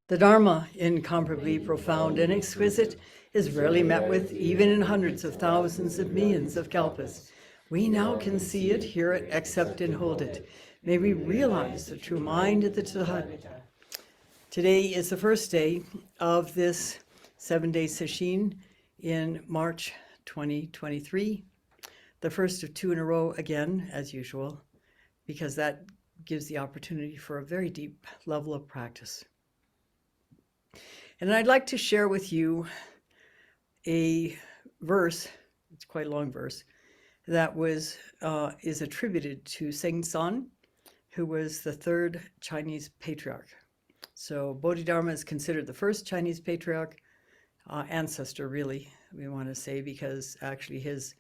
The Dharma, incomparably profound and exquisite, is rarely met with even in hundreds of thousands of millions of kalpas. We now can see it, hear it, accept and hold it. May we realize the true mind of the Tathagata. Today is the first day of this 7-day sesshin in March 2023, the first of 2 in a row again, as usual, because that gives the opportunity for a very deep level of practice. And I'd like to share with you a verse, it's quite a long verse, that is attributed to Seng T'san, who was the third Chinese patriarch. So Bodhidharma is considered the first Chinese patriarch, ancestor really, we want to say, because actually his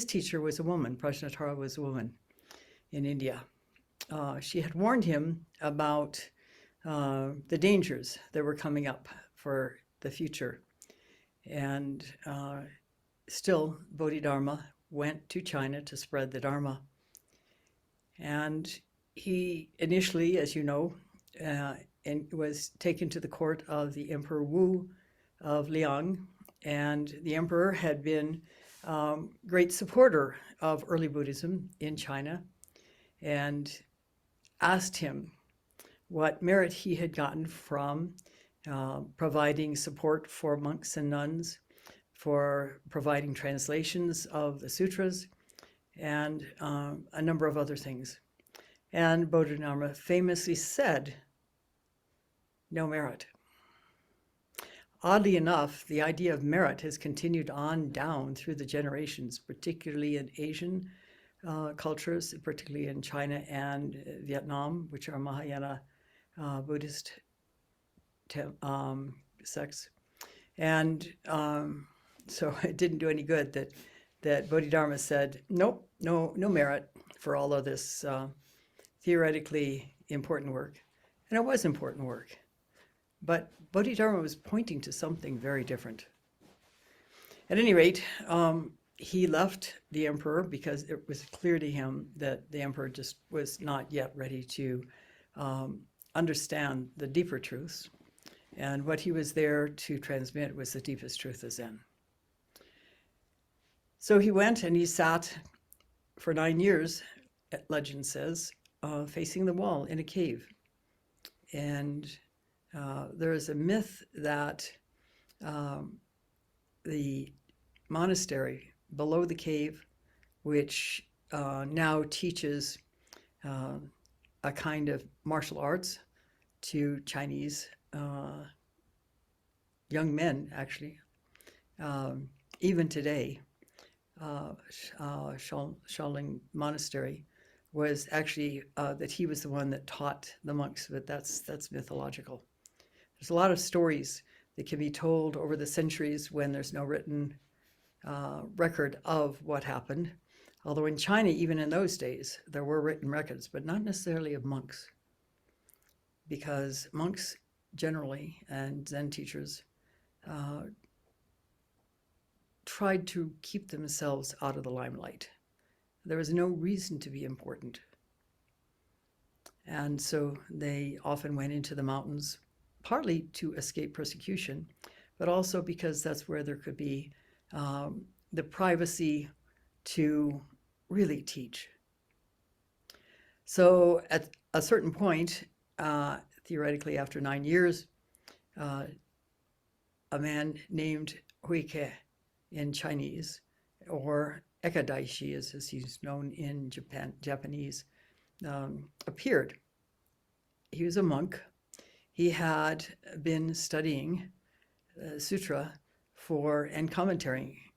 teacher was a woman. Prajnatara was a woman in India. She had warned him about the dangers that were coming up for the future. And still, Bodhidharma went to China to spread the Dharma. And he initially, as you know, was taken to the court of the Emperor Wu of Liang. And the emperor had been a great supporter of early Buddhism in China and asked him what merit he had gotten from providing support for monks and nuns, for providing translations of the sutras, and a number of other things. And Bodhidharma famously said, no merit. Oddly enough, the idea of merit has continued on down through the generations, particularly in Asian cultures, particularly in China and Vietnam, which are Mahayana Buddhist sects. And so it didn't do any good that Bodhidharma said, nope, no merit for all of this theoretically important work. And it was important work. But Bodhidharma was pointing to something very different. At any rate, he left the emperor because it was clear to him that the emperor just was not yet ready to understand the deeper truths. And what he was there to transmit was the deepest truth of Zen. So he went and he sat for 9 years, legend says, facing the wall in a cave. And there is a myth that the monastery below the cave, which now teaches a kind of martial arts to Chinese young men, actually. Even today, Shaolin Monastery was actually that he was the one that taught the monks, but that's mythological. There's a lot of stories that can be told over the centuries when there's no written record of what happened. Although in China, even in those days, there were written records, but not necessarily of monks. Because monks generally, and Zen teachers, tried to keep themselves out of the limelight. There was no reason to be important. And so they often went into the mountains, partly to escape persecution, but also because that's where there could be the privacy to really teach. So at a certain point, theoretically after 9 years, a man named Huike in Chinese, or Ekadaishi as he's known in Japanese, appeared. He was a monk. He had been studying sutra and commentary,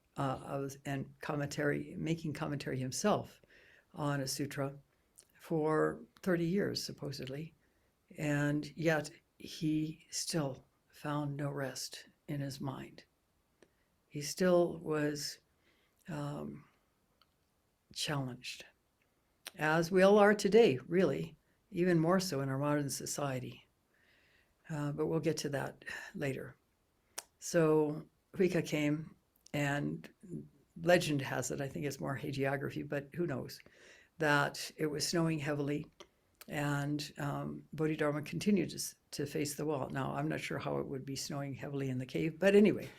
making commentary himself on a sutra for 30 years, supposedly. And yet he still found no rest in his mind. He still was challenged, as we all are today, really, even more so in our modern society. But we'll get to that later. So Huika came, and legend has it, I think it's more hagiography, but who knows, that it was snowing heavily, And Bodhidharma continued to face the wall. Now, I'm not sure how it would be snowing heavily in the cave, but anyway,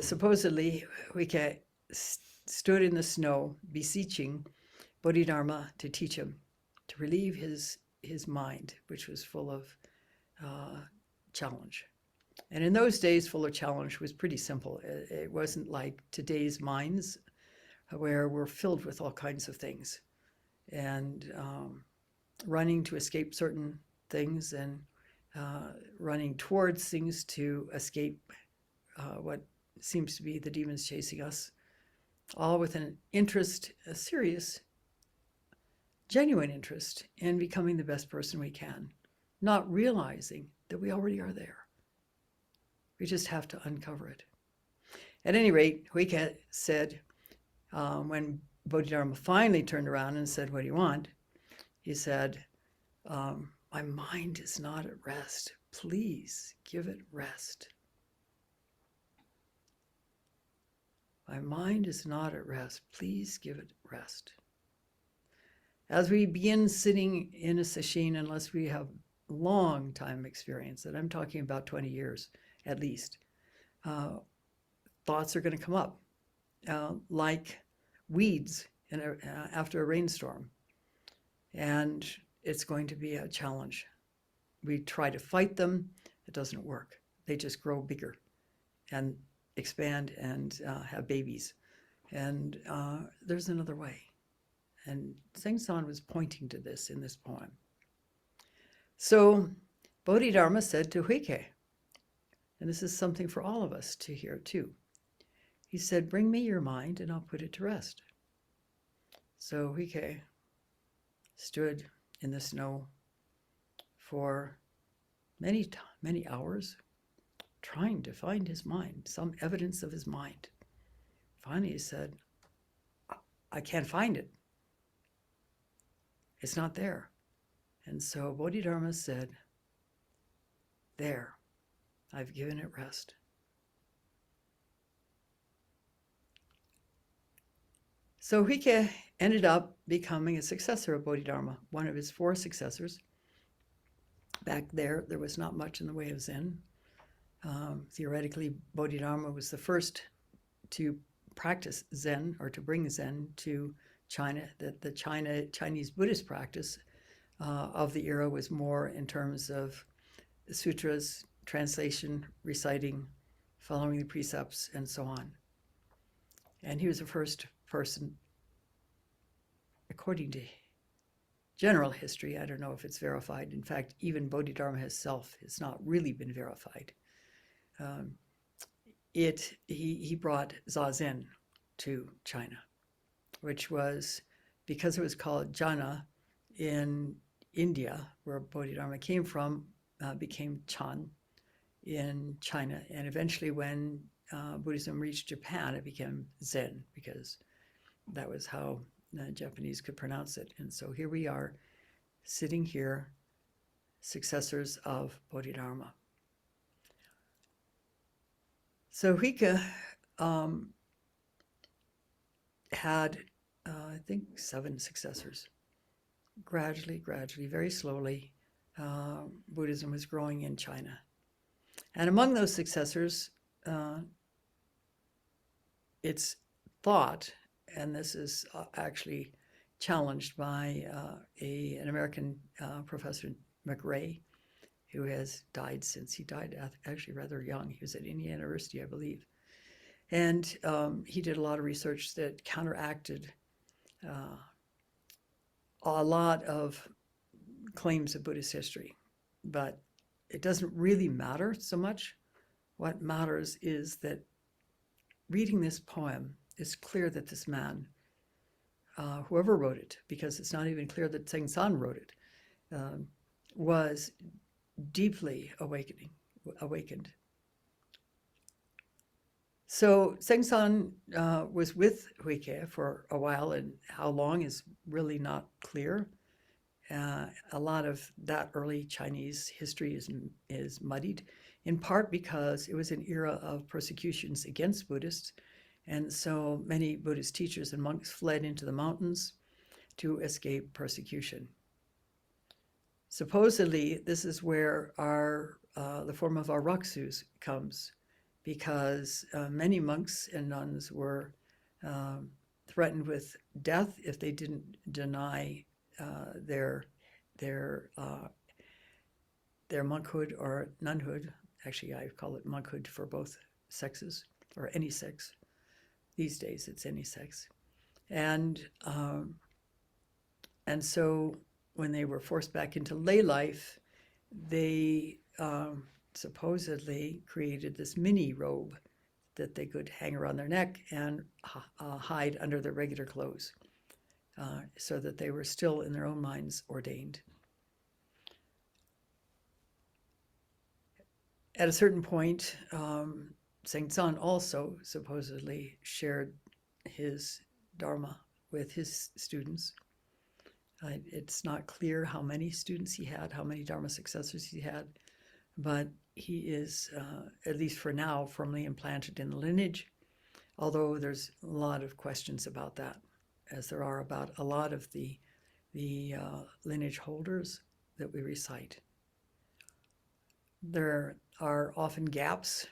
supposedly Huike stood in the snow beseeching Bodhidharma to teach him, to relieve his mind, which was full of challenge. And in those days, full of challenge was pretty simple. It wasn't like today's minds, where we're filled with all kinds of things and running to escape certain things and running towards things to escape what seems to be the demons chasing us, all with an interest, a serious, genuine interest in becoming the best person we can, not realizing that we already are there. We just have to uncover it. At any rate, Huike said, when Bodhidharma finally turned around and said, "What do you want?" He said, "My mind is not at rest. Please give it rest. My mind is not at rest. Please give it rest." As we begin sitting in a sesshin, unless we have long time experience, and I'm talking about 20 years at least, thoughts are going to come up like weeds after a rainstorm. And it's going to be a challenge. We try to fight them. It doesn't work. They just grow bigger and expand and have babies. And there's another way. And Seng T'san was pointing to this in this poem. So Bodhidharma said to Huike, and this is something for all of us to hear too. He said, "Bring me your mind and I'll put it to rest." So Huike stood in the snow for many hours, trying to find his mind, some evidence of his mind. Finally, he said, "I can't find it. It's not there." And so Bodhidharma said, "There, I've given it rest." So Huike ended up becoming a successor of Bodhidharma, one of his 4 successors. Back there was not much in the way of Zen. Theoretically, Bodhidharma was the first to practice Zen, or to bring Zen to China. That the Chinese Buddhist practice of the era was more in terms of the sutras, translation, reciting, following the precepts, and so on. And he was the first person, according to general history. I don't know if it's verified. In fact, even Bodhidharma himself has not really been verified. He brought Zazen to China, which was, because it was called jhana in India, where Bodhidharma came from, became Chan in China. And eventually when Buddhism reached Japan, it became Zen, because that was how the Japanese could pronounce it. And so here we are, sitting here, successors of Bodhidharma. So Huike had, I think, 7 successors. Gradually, very slowly, Buddhism was growing in China. And among those successors, it's thought, and this is actually challenged by an American professor, McRae, who has died since. He died actually rather young. He was at Indiana University, I believe. And he did a lot of research that counteracted a lot of claims of Buddhist history. But it doesn't really matter so much. What matters is that reading this poem, it's clear that this man, whoever wrote it, because it's not even clear that Seng T'san wrote it, was deeply awakened. So Seng T'san was with Huike for a while, and how long is really not clear. A lot of that early Chinese history is muddied, in part because it was an era of persecutions against Buddhists, and so many Buddhist teachers and monks fled into the mountains to escape persecution. Supposedly, this is where the form of our raksus comes, because many monks and nuns were threatened with death if they didn't deny their monkhood or nunhood. Actually, I call it monkhood for both sexes, or any sex. These days, it's any sex. And so when they were forced back into lay life, they supposedly created this mini robe that they could hang around their neck and hide under their regular clothes, so that they were still in their own minds ordained. At a certain point, Seng T'san also supposedly shared his Dharma with his students. It's not clear how many students he had, how many Dharma successors he had, but he is, at least for now, firmly implanted in the lineage, although there's a lot of questions about that, as there are about a lot of the lineage holders that we recite. There are often gaps,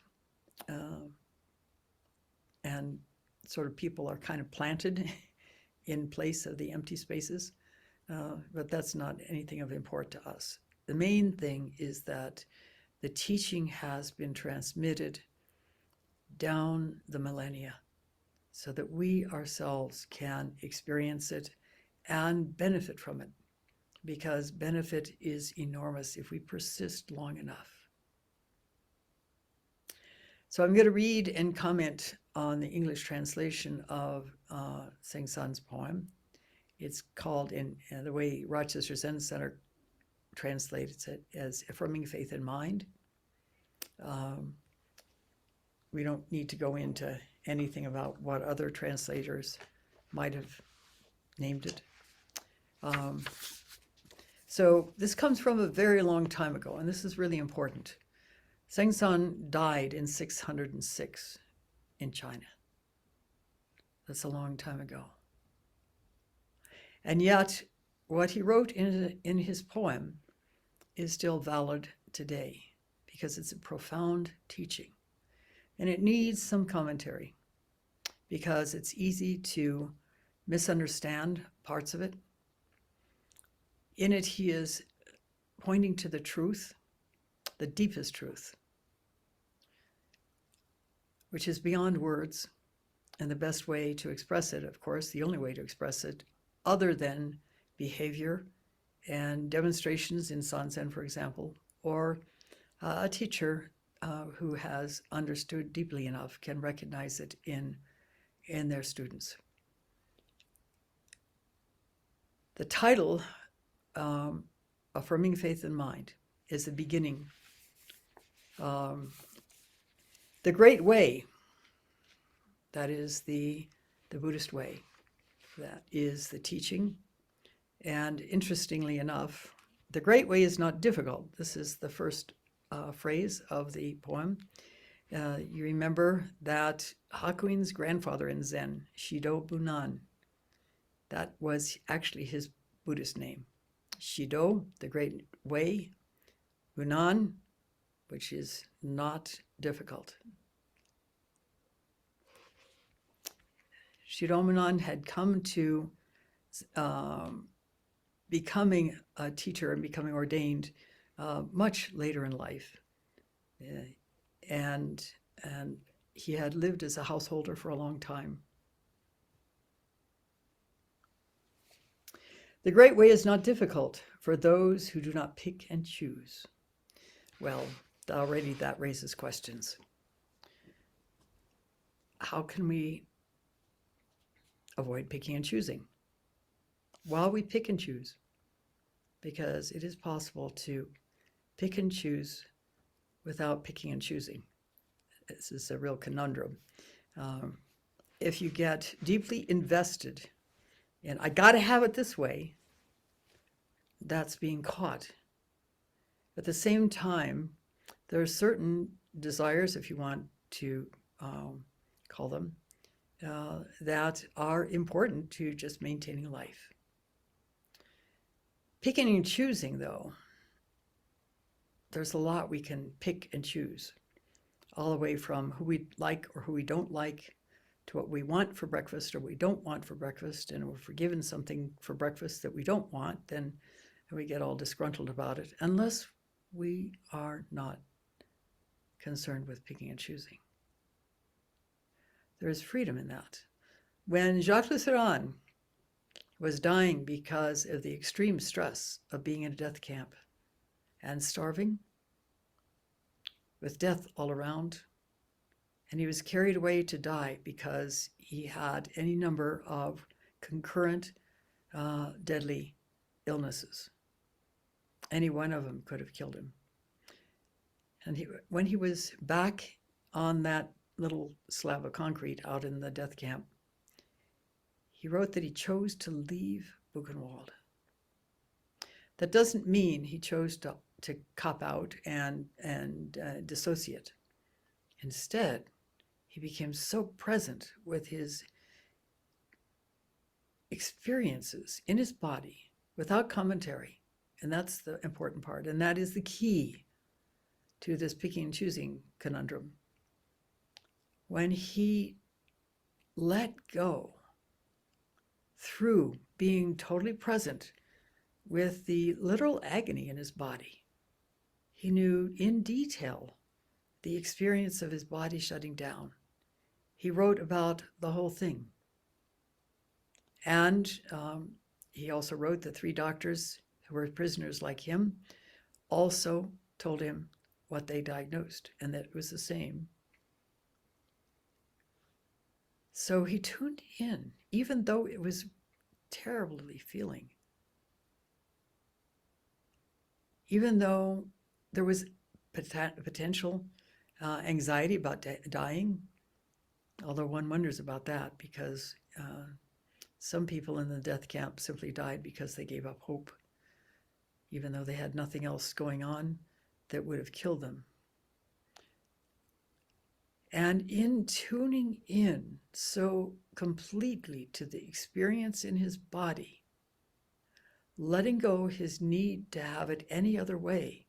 and sort of people are kind of planted in place of the empty spaces, but that's not anything of import to us. The main thing is that the teaching has been transmitted down the millennia so that we ourselves can experience it and benefit from it, because benefit is enormous if we persist long enough. So I'm going to read and comment on the English translation of Seng T'san's poem. It's called, in the way Rochester Zen Center translates it, as Affirming Faith and Mind. We don't need to go into anything about what other translators might have named it. So this comes from a very long time ago, and this is really important. Seng T'san died in 606 in China. That's a long time ago. And yet, what he wrote in his poem is still valid today, because it's a profound teaching. And it needs some commentary, because it's easy to misunderstand parts of it. In it, he is pointing to the truth, the deepest truth, which is beyond words. And the best way to express it, of course, the only way to express it, other than behavior and demonstrations in Sanzen, for example, or a teacher who has understood deeply enough can recognize it in their students. The title, Affirming Faith and Mind, is the beginning. The Great Way, that is the Buddhist way, that is the teaching. And interestingly enough, the Great Way is not difficult. This is the first phrase of the poem. You remember that Hakuin's grandfather in Zen, Shido Bunan, that was actually his Buddhist name. Shido, the Great Way, Bunan, which is not difficult. Shido Bunan had come to becoming a teacher and becoming ordained much later in life. And he had lived as a householder for a long time. The Great Way is not difficult for those who do not pick and choose. Well, already that raises questions. How can we avoid picking and choosing? While we pick and choose, because it is possible to pick and choose without picking and choosing. This is a real conundrum. If you get deeply invested in, I got to have it this way, that's being caught. At the same time, there are certain desires, if you want to call them, that are important to just maintaining life. Picking and choosing, though, there's a lot we can pick and choose, all the way from who we like or who we don't like, to what we want for breakfast or we don't want for breakfast. And if we're given something for breakfast that we don't want, then we get all disgruntled about it, unless we are not concerned with picking and choosing. There is freedom in that. When Jacques Lucéran was dying because of the extreme stress of being in a death camp and starving, with death all around, and he was carried away to die because he had any number of concurrent deadly illnesses. Any one of them could have killed him. And when he was back on that little slab of concrete out in the death camp, he wrote that he chose to leave Buchenwald. That doesn't mean he chose to cop out and dissociate. Instead, he became so present with his experiences in his body without commentary. And that's the important part. And that is the key to this picking and choosing conundrum. When he let go through being totally present with the literal agony in his body, he knew in detail the experience of his body shutting down. He wrote about the whole thing. And he also wrote that 3 doctors who were prisoners like him also told him what they diagnosed, and that it was the same. So he tuned in, even though it was terribly feeling. Even though there was potential anxiety about dying, although one wonders about that, because some people in the death camp simply died because they gave up hope, even though they had nothing else going on that would have killed them. And in tuning in so completely to the experience in his body, letting go his need to have it any other way.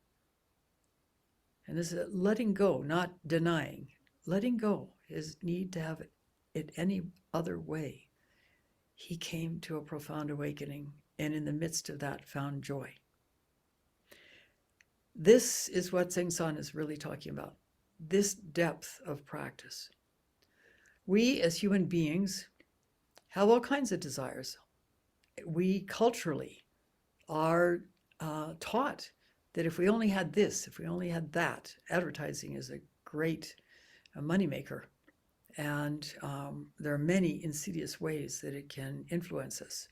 And this is letting go, not denying. Letting go his need to have it any other way. He came to a profound awakening, and in the midst of that found joy. This is what Seng T'san is really talking about, this depth of practice. We as human beings have all kinds of desires. We culturally are taught that if we only had this, if we only had that, advertising is a great moneymaker. And there are many insidious ways that it can influence us.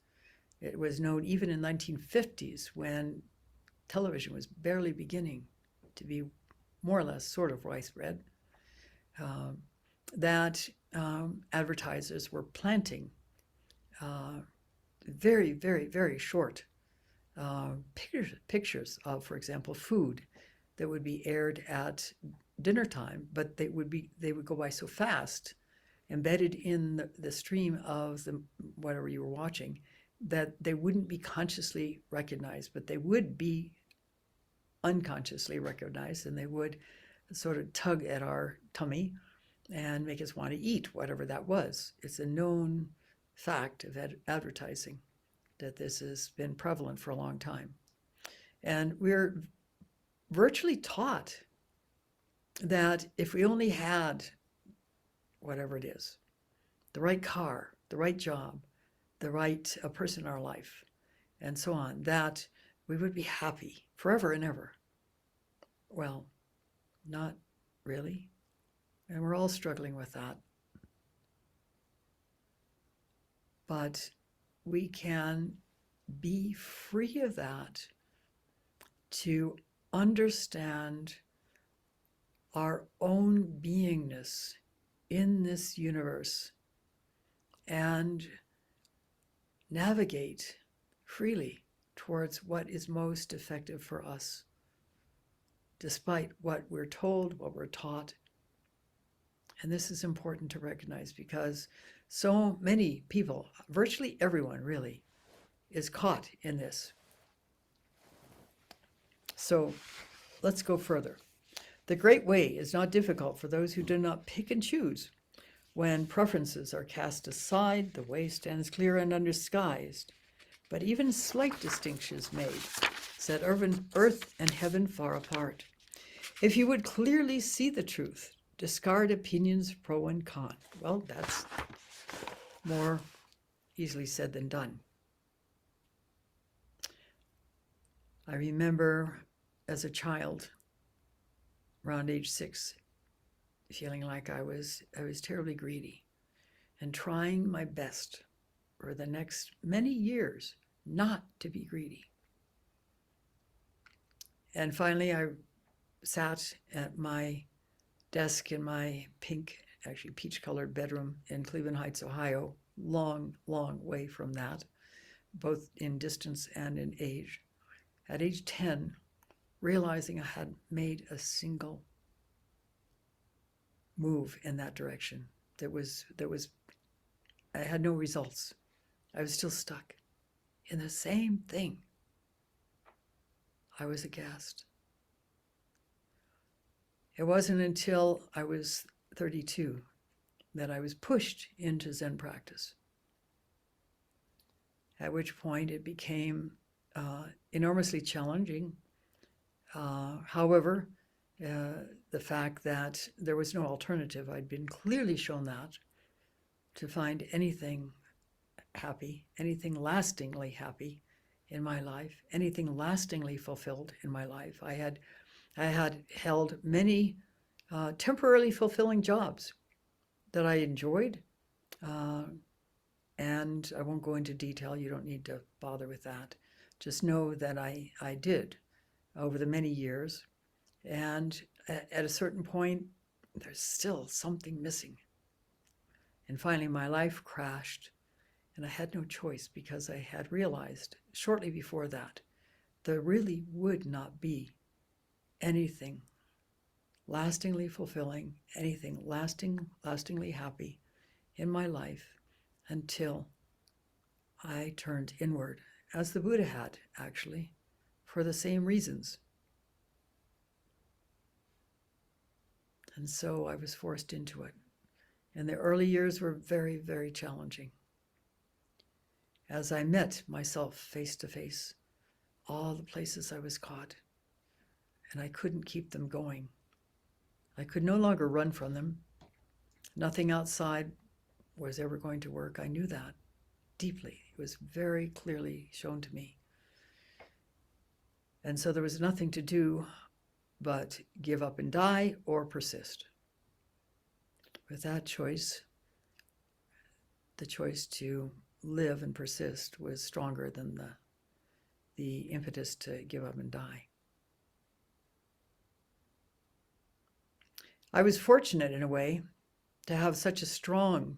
It was known even in the 1950s, when television was barely beginning to be more or less sort of widespread, that advertisers were planting very, very, very short pictures of, for example, food that would be aired at dinner time, but they would go by so fast, embedded in the stream of whatever you were watching, that they wouldn't be consciously recognized, but they would be unconsciously recognized, and they would sort of tug at our tummy and make us want to eat whatever that was. It's a known fact of advertising that this has been prevalent for a long time. And we're virtually taught that if we only had whatever it is, the right car, the right job, the right person in our life, and so on, that we would be happy forever and ever. Well, not really. And we're all struggling with that. But we can be free of that to understand our own beingness in this universe and navigate freely towards what is most effective for us, despite what we're told, what we're taught. And this is important to recognize, because so many people, virtually everyone really, is caught in this. So let's go further. The great way is not difficult for those who do not pick and choose. When preferences are cast aside, the way stands clear and undisguised. But even slight distinctions made set earth and heaven far apart. If you would clearly see the truth, discard opinions pro and con. Well, that's more easily said than done. I remember as a child, around age 6, feeling like I was terribly greedy and trying my best for the next many years not to be greedy. And finally, I sat at my desk in my pink, actually peach-colored bedroom in Cleveland Heights, Ohio, long, long way from that, both in distance and in age. At age 10, realizing I had made a single move in that direction. I had no results. I was still stuck in the same thing. I was aghast. It wasn't until I was 32 that I was pushed into Zen practice, at which point it became enormously challenging. However, the fact that there was no alternative, I'd been clearly shown that, to find anything happy, anything lastingly happy in my life, anything lastingly fulfilled in my life. I had held many temporarily fulfilling jobs that I enjoyed, and I won't go into detail. You don't need to bother with that. Just know that I did over the many years, and at a certain point, there's still something missing. And finally, my life crashed, and I had no choice because I had realized shortly before that there really would not be anything lastingly fulfilling, anything lastingly happy in my life until I turned inward, as the Buddha had, actually, for the same reasons. And so I was forced into it. And the early years were very, very challenging. As I met myself face to face, all the places I was caught, and I couldn't keep them going. I could no longer run from them. Nothing outside was ever going to work. I knew that deeply. It was very clearly shown to me. And so there was nothing to do but give up and die or persist. With that choice, the choice to live and persist was stronger than the impetus to give up and die. I was fortunate in a way to have such a strong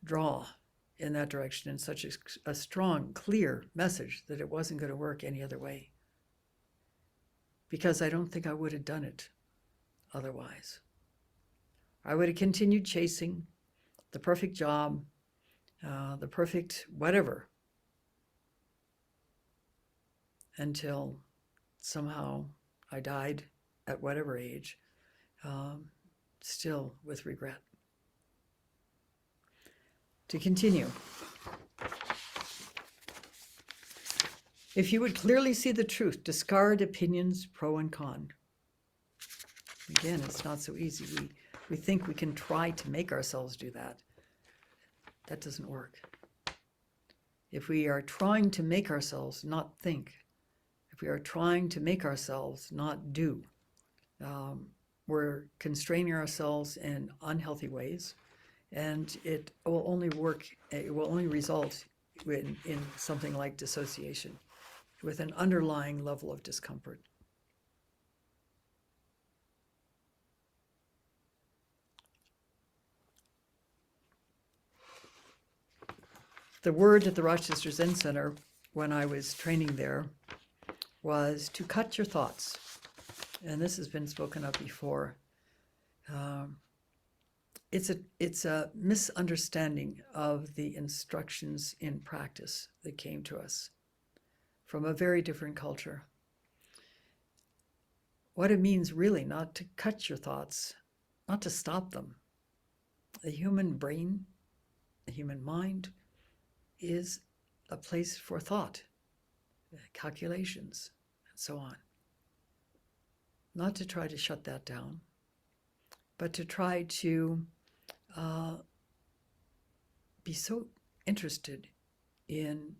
draw in that direction and such a strong, clear message that it wasn't going to work any other way. Because I don't think I would have done it otherwise. I would have continued chasing the perfect job, the perfect whatever, until somehow I died at whatever age, still with regret. To continue. If you would clearly see the truth, discard opinions pro and con. Again, it's not so easy. We think we can try to make ourselves do that. That doesn't work. If we are trying to make ourselves not think, if we are trying to make ourselves not do, we're constraining ourselves in unhealthy ways, and it will only result in something like dissociation, with an underlying level of discomfort. The word at the Rochester Zen Center, when I was training there, was to cut your thoughts. And this has been spoken of before. It's a misunderstanding of the instructions in practice that came to us from a very different culture. what it means really not to cut your thoughts, not to stop them. The human brain, the human mind is a place for thought, calculations, and so on. Not to try to shut that down, but to try to be so interested in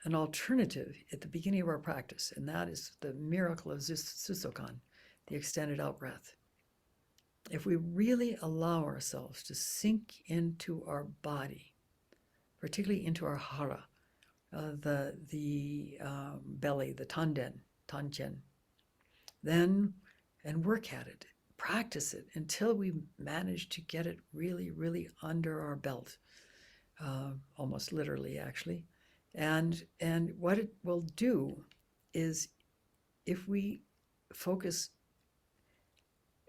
an alternative at the beginning of our practice, and that is the miracle of Susokan, the extended out breath. If we really allow ourselves to sink into our body, particularly into our hara, the belly, the tanchen, then, and work at it, practice it until we manage to get it really, really under our belt, almost literally, actually. And what it will do is, if we focus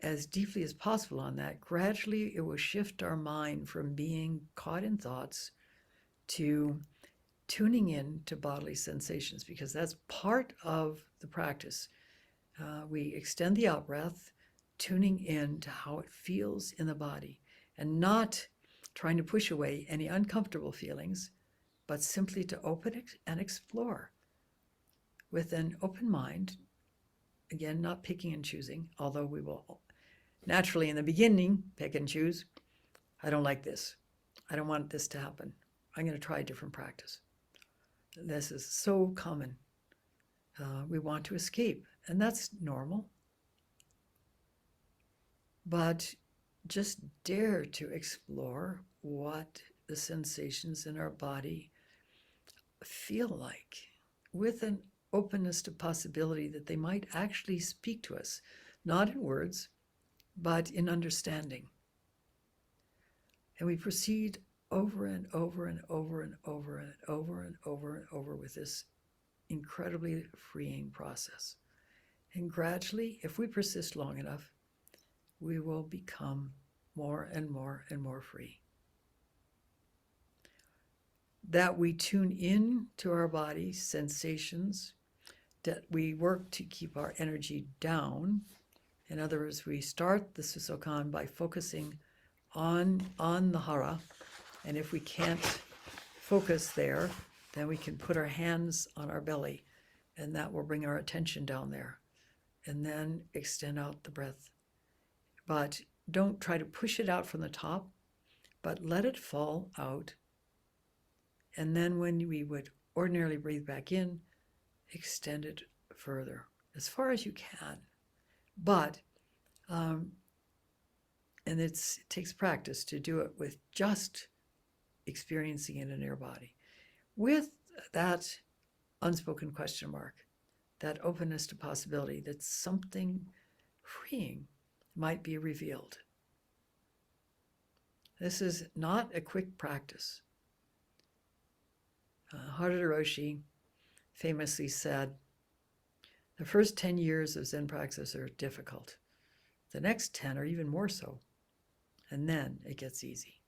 as deeply as possible on that, gradually it will shift our mind from being caught in thoughts to tuning in to bodily sensations, because that's part of the practice. We extend the out breath, tuning in to how it feels in the body, and not trying to push away any uncomfortable feelings, but simply to open and explore with an open mind. Again, not picking and choosing, although we will naturally in the beginning pick and choose. I don't like this. I don't want this to happen. I'm going to try a different practice. This is so common. We want to escape, and that's normal. But just dare to explore what the sensations in our body feel like, with an openness to possibility that they might actually speak to us, not in words, but in understanding. And we proceed over and over and over and over and over and over and over with this incredibly freeing process. And gradually, if we persist long enough, we will become more and more and more free. That we tune in to our body sensations, that we work to keep our energy down. In other words, we start the Susokan by focusing on the hara, and if we can't focus there, then we can put our hands on our belly, and that will bring our attention down there, and then extend out the breath. But don't try to push it out from the top, but let it fall out. And then when we would ordinarily breathe back in, extend it further, as far as you can. But, and it takes practice to do it with just experiencing it in your body. With that unspoken question mark, that openness to possibility that something freeing might be revealed. This is not a quick practice. Mitra-roshi famously said, the first 10 years of Zen practice are difficult. The next 10 are even more so. And then it gets easy.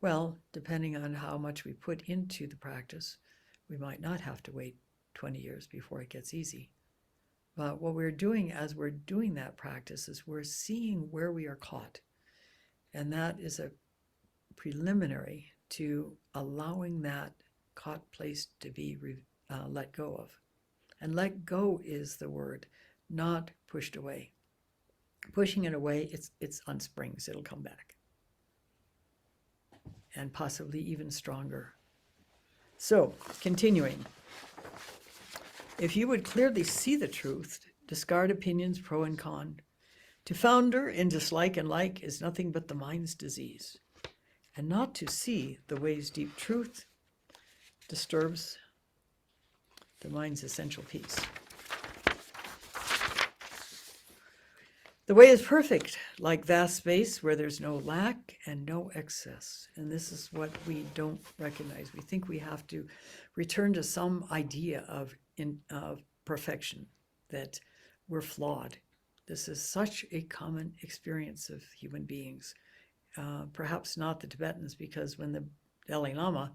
Well, depending on how much we put into the practice, we might not have to wait 20 years before it gets easy. But what we're doing as we're doing that practice is we're seeing where we are caught. And that is a preliminary to allowing that caught place to be let go of. And let go is the word, not pushed away. Pushing it away, it's on springs, it'll come back. And possibly even stronger. So, continuing. If you would clearly see the truth, discard opinions pro and con. To founder in dislike and like is nothing but the mind's disease. And not to see the way's deep truth disturbs the mind's essential peace. The way is perfect, like vast space where there's no lack and no excess. And this is what we don't recognize. We think we have to return to some idea of perfection, that we're flawed. This is such a common experience of human beings. Perhaps not the Tibetans, because when the Dalai Lama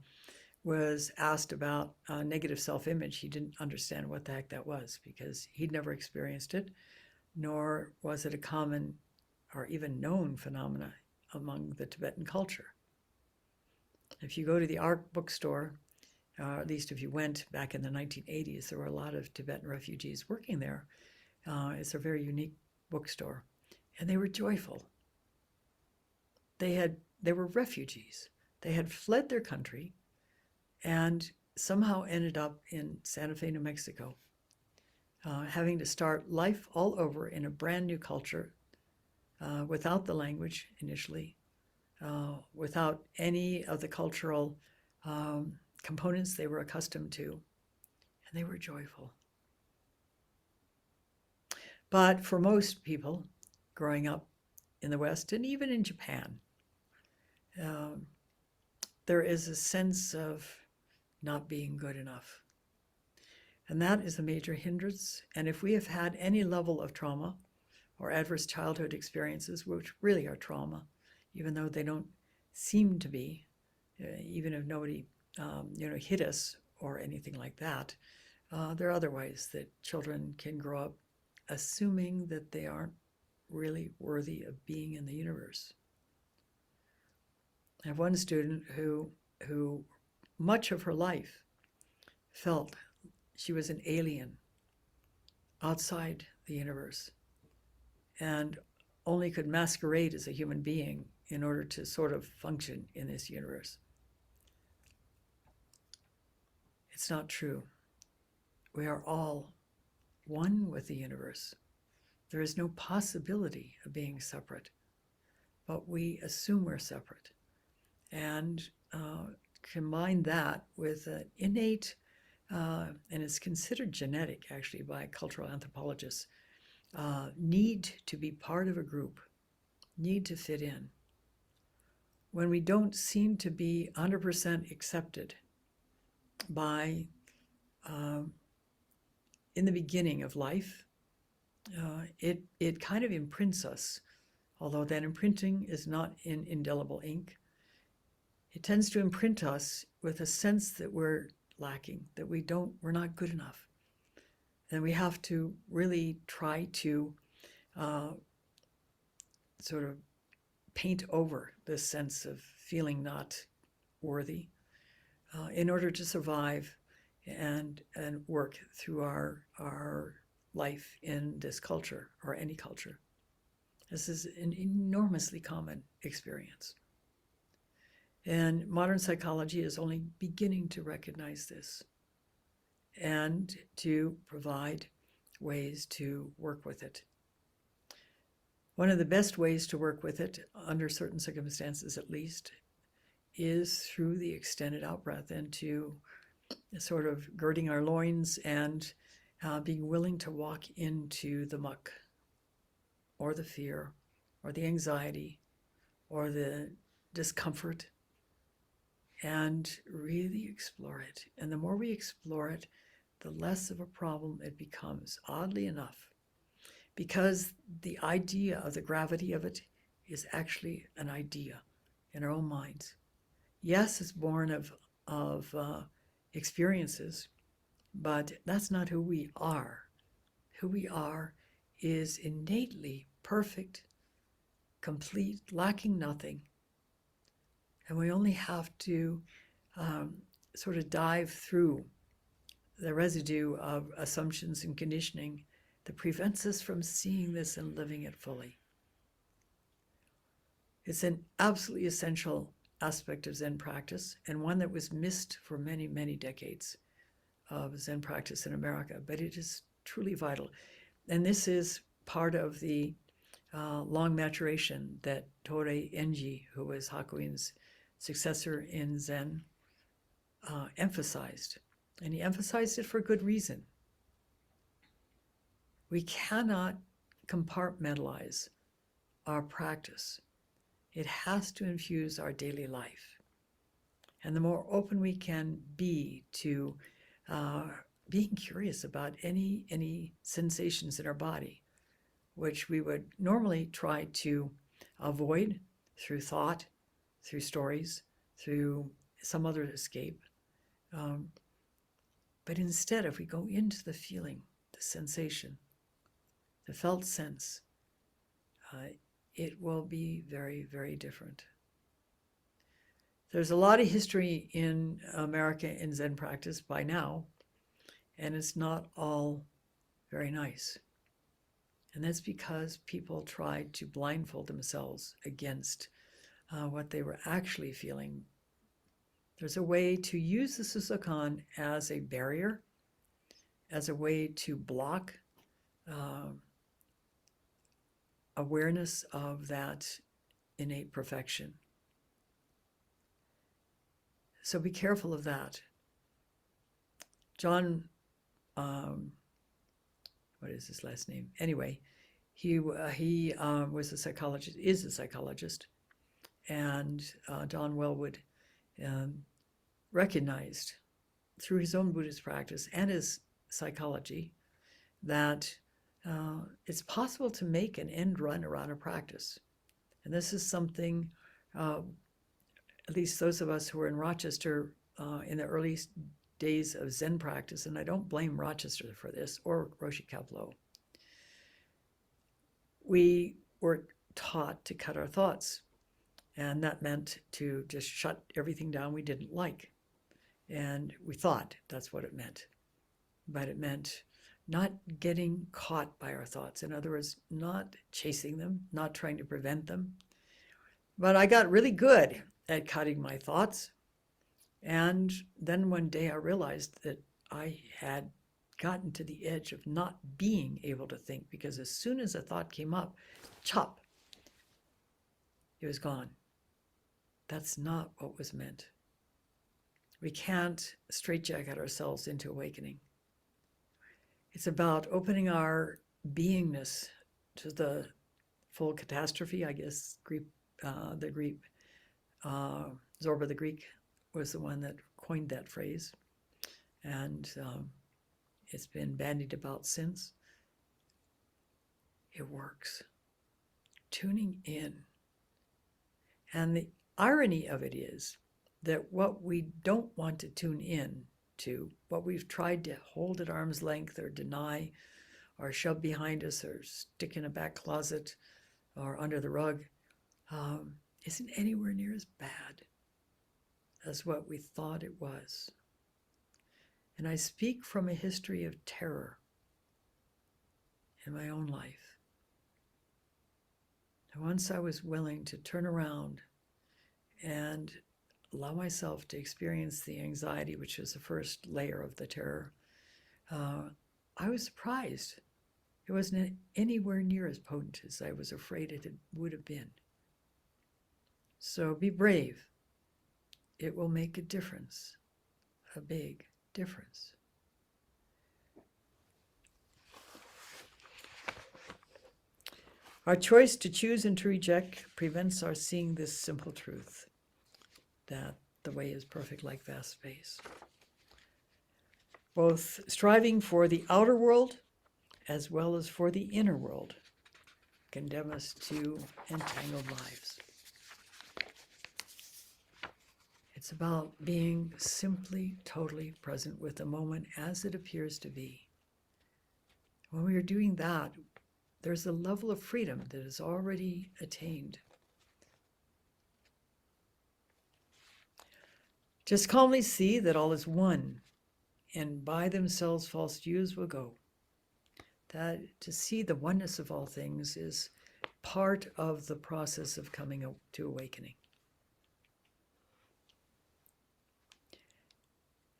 was asked about negative self-image, he didn't understand what the heck that was because he'd never experienced it, nor was it a common or even known phenomena among the Tibetan culture. If you go to the art bookstore, at least if you went back in the 1980s, there were a lot of Tibetan refugees working there. It's a very unique bookstore, and they were joyful. They were refugees. They had fled their country and somehow ended up in Santa Fe, New Mexico, having to start life all over in a brand new culture, without the language initially, without any of the cultural components they were accustomed to, and they were joyful. But for most people growing up in the West and even in Japan, there is a sense of not being good enough. And that is a major hindrance. And if we have had any level of trauma or adverse childhood experiences, which really are trauma, even though they don't seem to be, even if nobody hit us or anything like that, there are other ways that children can grow up assuming that they aren't really worthy of being in the universe. I have one student who much of her life felt she was an alien outside the universe and only could masquerade as a human being in order to sort of function in this universe. It's not true. We are all one with the universe. There is no possibility of being separate, but we assume we're separate. And combine that with an innate, and it's considered genetic actually by cultural anthropologists, need to be part of a group, need to fit in. When we don't seem to be 100% accepted by, in the beginning of life, it kind of imprints us, although that imprinting is not in indelible ink. It tends to imprint us with a sense that we're lacking, that we're not good enough. And we have to really try to sort of paint over this sense of feeling not worthy in order to survive and work through our life in this culture or any culture. This is an enormously common experience. And modern psychology is only beginning to recognize this and to provide ways to work with it. One of the best ways to work with it, under certain circumstances at least, is through the extended out-breath and to sort of girding our loins and being willing to walk into the muck or the fear or the anxiety or the discomfort and really explore it. And the more we explore it, the less of a problem it becomes, oddly enough, because the idea of the gravity of it is actually an idea in our own minds. Yes, it's born of experiences, but that's not who we are. Who we are is innately perfect, complete, lacking nothing. And we only have to sort of dive through the residue of assumptions and conditioning that prevents us from seeing this and living it fully. It's an absolutely essential aspect of Zen practice, and one that was missed for many, many decades of Zen practice in America, but it is truly vital. And this is part of the long maturation that Torei Enji, who was Hakuin's successor in Zen, emphasized. And he emphasized it for good reason. We cannot compartmentalize our practice. It has to infuse our daily life. And the more open we can be to being curious about any sensations in our body, which we would normally try to avoid through thought, through stories, through some other escape, But instead, if we go into the feeling, the sensation, the felt sense, it will be very, very different. There's a lot of history in America in Zen practice by now, and it's not all very nice. And that's because people tried to blindfold themselves against what they were actually feeling. There's a way to use the Susokan as a barrier, as a way to block awareness of that innate perfection. So be careful of that. John, what is his last name? Anyway, he was a psychologist, is a psychologist, and Don Wellwood recognized through his own Buddhist practice and his psychology that it's possible to make an end run around a practice. And this is something, at least those of us who were in Rochester in the early days of Zen practice, and I don't blame Rochester for this, or Roshi Kapleau, we were taught to cut our thoughts. And that meant to just shut everything down we didn't like. And we thought that's what it meant. But it meant not getting caught by our thoughts. In other words, not chasing them, not trying to prevent them. But I got really good at cutting my thoughts. And then one day I realized that I had gotten to the edge of not being able to think, because as soon as a thought came up, chop, it was gone. That's not what was meant. We can't straitjacket ourselves into awakening. It's about opening our beingness to the full catastrophe, I guess. The Greek, Zorba the Greek was the one that coined that phrase. And it's been bandied about since. It works. Tuning in. And the irony of it is that what we don't want to tune in to, what we've tried to hold at arm's length or deny or shove behind us or stick in a back closet or under the rug, isn't anywhere near as bad as what we thought it was. And I speak from a history of terror in my own life. And once I was willing to turn around and allow myself to experience the anxiety, which was the first layer of the terror, I was surprised. It wasn't anywhere near as potent as I was afraid it would have been. So be brave. It will make a difference, a big difference. Our choice to choose and to reject prevents our seeing this simple truth, that the way is perfect like vast space. Both striving for the outer world as well as for the inner world condemn us to entangled lives. It's about being simply, totally present with the moment as it appears to be. When we are doing that, there's a level of freedom that is already attained. Just calmly see that all is one, and by themselves false views will go. That to see the oneness of all things is part of the process of coming to awakening.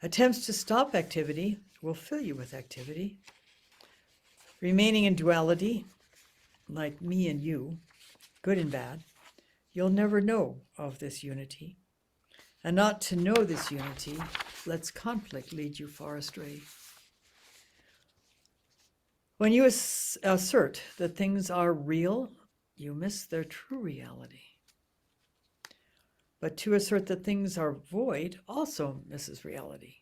Attempts to stop activity will fill you with activity. Remaining in duality, like me and you, good and bad, you'll never know of this unity. And not to know this unity lets conflict lead you far astray. When you assert that things are real, you miss their true reality. But to assert that things are void also misses reality.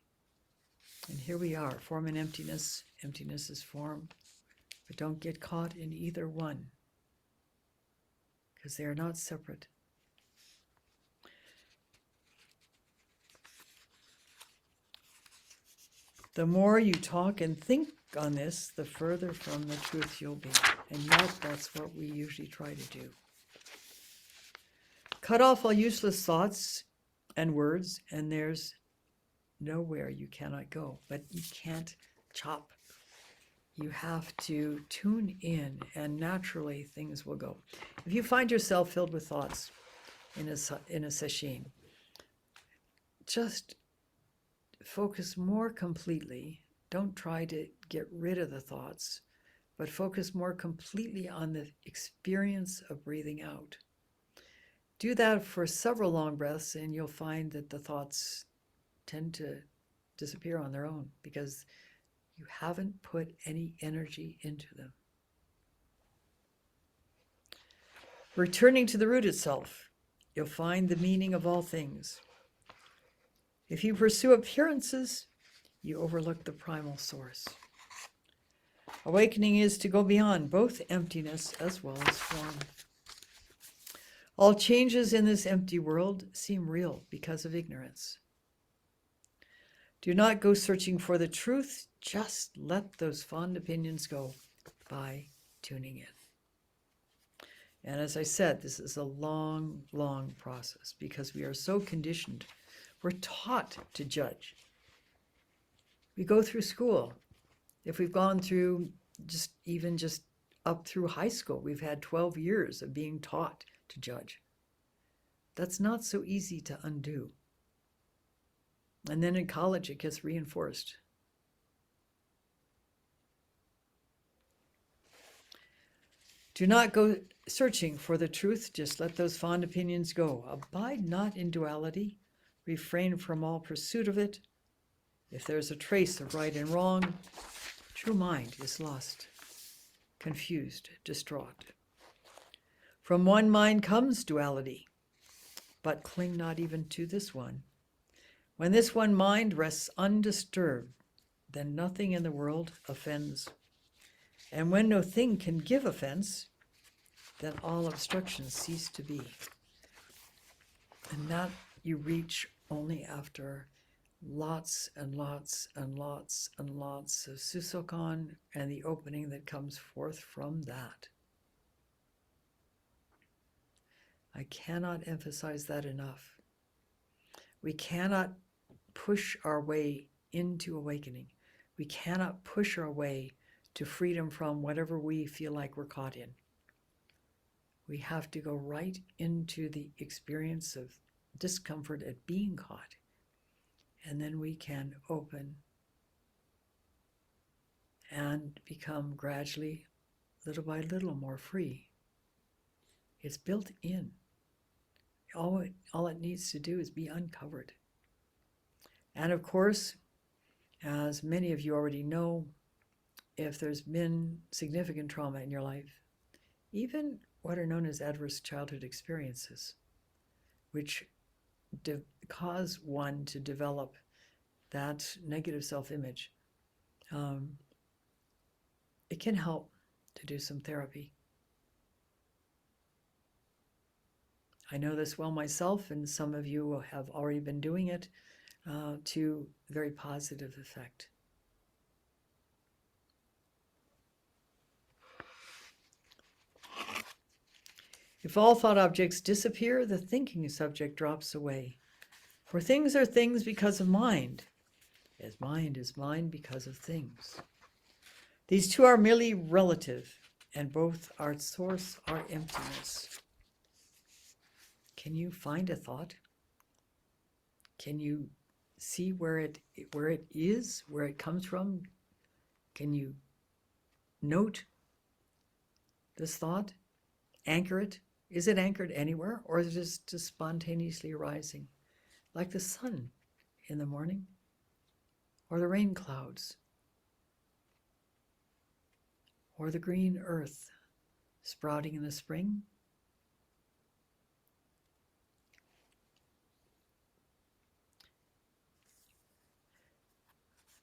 And here we are, form and emptiness. Emptiness is form. But don't get caught in either one, because they are not separate. The more you talk and think on this, the further from the truth you'll be. And yet, that's what we usually try to do. Cut off all useless thoughts and words, and there's nowhere you cannot go. But you can't chop. You have to tune in, and naturally things will go. If you find yourself filled with thoughts in a sesshin, just focus more completely. Don't try to get rid of the thoughts, but focus more completely on the experience of breathing out. Do that for several long breaths, and you'll find that the thoughts tend to disappear on their own because you haven't put any energy into them. Returning to the root itself, you'll find the meaning of all things. If you pursue appearances, you overlook the primal source. Awakening is to go beyond both emptiness as well as form. All changes in this empty world seem real because of ignorance. Do not go searching for the truth, just let those fond opinions go by tuning in. And as I said, this is a long, long process because we are so conditioned. We're taught to judge. We go through school. If we've gone through just up through high school, we've had 12 years of being taught to judge. That's not so easy to undo. And then in college, it gets reinforced. Do not go searching for the truth, just let those fond opinions go. Abide not in duality, refrain from all pursuit of it. If there's a trace of right and wrong, true mind is lost, confused, distraught. From one mind comes duality, but cling not even to this one. When this one mind rests undisturbed, then nothing in the world offends. And when no thing can give offense, then all obstructions cease to be. And that you reach only after lots and lots and lots and lots of Susokan and the opening that comes forth from that. I cannot emphasize that enough. We cannot push our way into awakening. We cannot push our way to freedom from whatever we feel like we're caught in. We have to go right into the experience of discomfort at being caught. And then we can open and become gradually, little by little, more free. It's built in. All it needs to do is be uncovered. And of course, as many of you already know, if there's been significant trauma in your life, even what are known as adverse childhood experiences, which cause one to develop that negative self-image, it can help to do some therapy. I know this well myself, and some of you have already been doing it to very positive effect. If all thought objects disappear, the thinking subject drops away. For things are things because of mind, as mind is mind because of things. These two are merely relative, and both are source are emptiness. Can you find a thought? Can you see where it is, where it comes from? Can you note this thought? Anchor it? Is it anchored anywhere, or is it just spontaneously arising? Like the sun in the morning, or the rain clouds, or the green earth sprouting in the spring?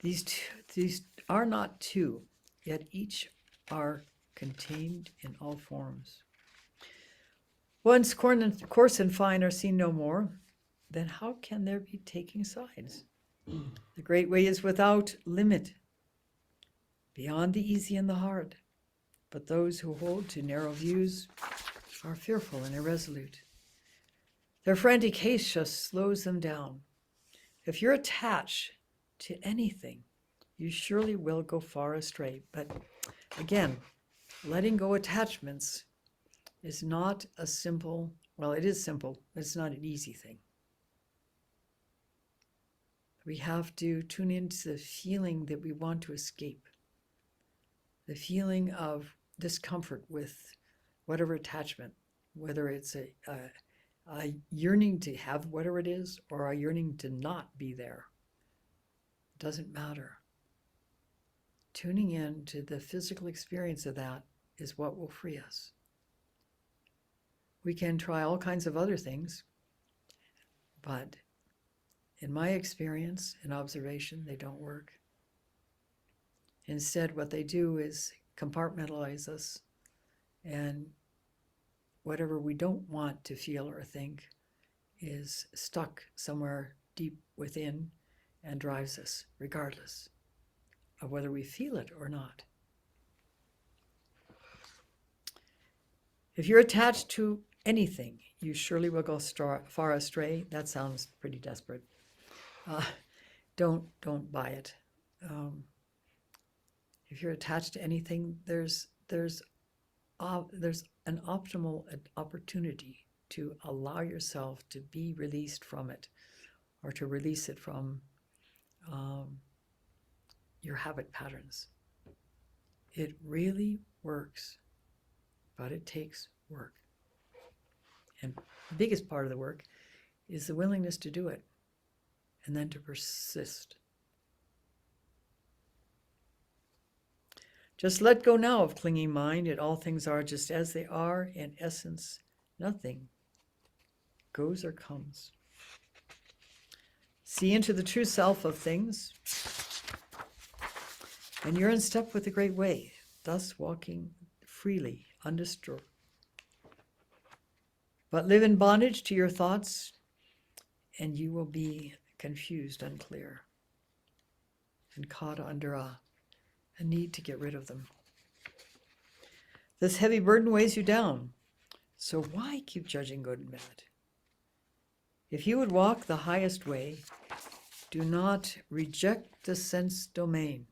These are not two, yet each are contained in all forms. Once coarse and fine are seen no more, then how can there be taking sides? The great way is without limit, beyond the easy and the hard. But those who hold to narrow views are fearful and irresolute. Their frantic haste just slows them down. If you're attached to anything, you surely will go far astray. But again, letting go attachments is not a simple, well, it is simple, but it's not an easy thing. We have to tune into the feeling that we want to escape, the feeling of discomfort with whatever attachment, whether it's a yearning to have whatever it is or a yearning to not be there. It doesn't matter. Tuning in to the physical experience of that is what will free us. We can try all kinds of other things, but in my experience and observation, they don't work. Instead, what they do is compartmentalize us, and whatever we don't want to feel or think is stuck somewhere deep within and drives us, regardless of whether we feel it or not. If you're attached to anything, you surely will go far astray. That sounds pretty desperate. Don't buy it. If you're attached to anything, there's an optimal opportunity to allow yourself to be released from it, or to release it from your habit patterns. It really works, but it takes work. And the biggest part of the work is the willingness to do it, and then to persist. Just let go now of clinging mind, and all things are just as they are. In essence, nothing goes or comes. See into the true self of things, and you're in step with the great way, thus walking freely, undisturbed. But live in bondage to your thoughts, and you will be confused, unclear, and caught under a need to get rid of them. This heavy burden weighs you down, so why keep judging good and bad? If you would walk the highest way, do not reject the sense domain.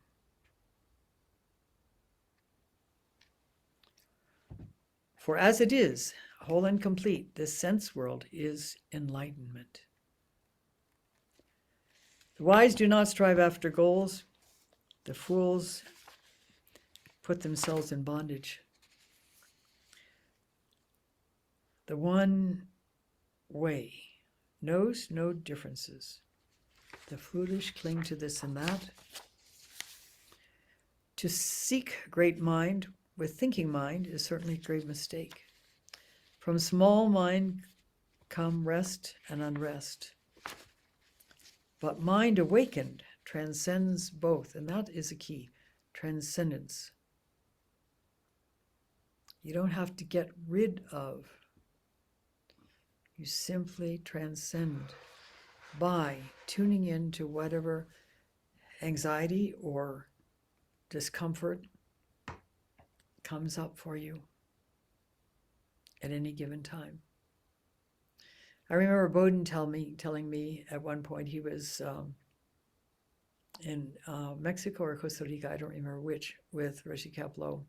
For as it is, whole and complete, this sense world is enlightenment. The wise do not strive after goals. The fools put themselves in bondage. The one way knows no differences. The foolish cling to this and that. To seek great mind with thinking mind is certainly a great mistake. From small mind come rest and unrest. But mind awakened transcends both, and that is a key, transcendence. You don't have to get rid of. You simply transcend by tuning in to whatever anxiety or discomfort comes up for you at any given time. I remember Bowden telling me at one point, he was in Mexico or Costa Rica, I don't remember which, with Roshi Kapleau.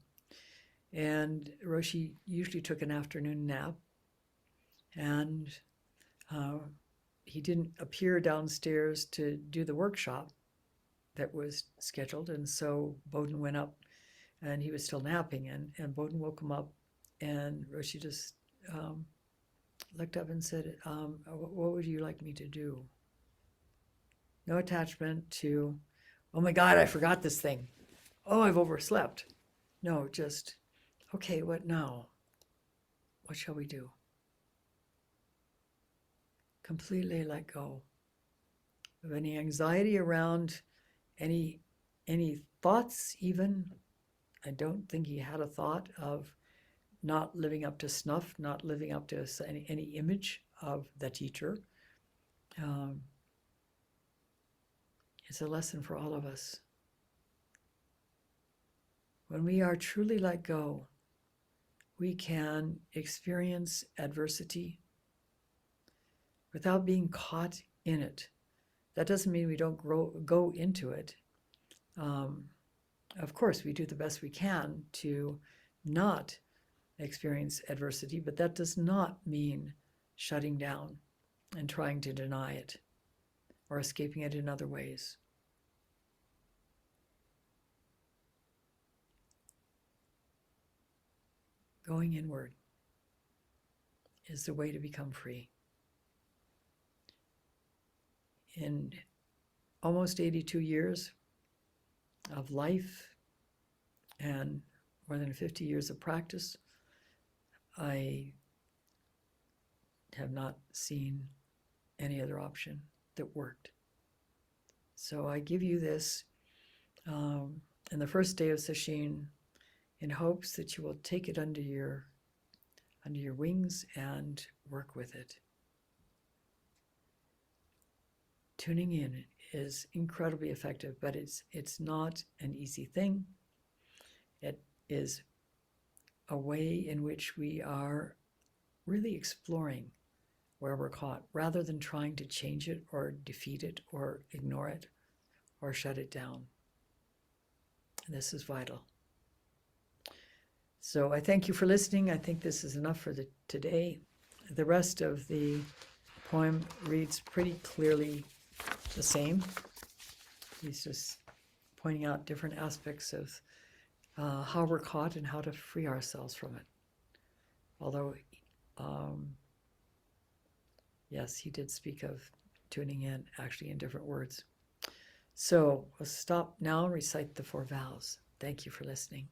And Roshi usually took an afternoon nap, and he didn't appear downstairs to do the workshop that was scheduled, and so Bowden went up, and he was still napping, and Bowden woke him up, and Roshi just looked up and said, what would you like me to do? No attachment to, oh my God, I forgot this thing. Oh, I've overslept. No, just, okay, what now? What shall we do? Completely let go of any anxiety around any thoughts even. I don't think he had a thought of not living up to snuff, not living up to any image of the teacher. It's a lesson for all of us. When we are truly let go, we can experience adversity without being caught in it. That doesn't mean we don't go into it. Of course, we do the best we can to not experience adversity, but that does not mean shutting down and trying to deny it or escaping it in other ways. Going inward is the way to become free. In almost 82 years of life and more than 50 years of practice, I have not seen any other option that worked. So I give you this in the first day of sesshin in hopes that you will take it under your wings and work with it. Tuning in is incredibly effective, but it's not an easy thing. It is a way in which we are really exploring where we're caught, rather than trying to change it or defeat it or ignore it or shut it down. And this is vital. So I thank you for listening. I think this is enough for today. The rest of the poem reads pretty clearly the same. He's just pointing out different aspects of how we're caught and how to free ourselves from it. Although, yes, he did speak of tuning in, actually in different words. So we'll stop now and recite the 4 vows. Thank you for listening.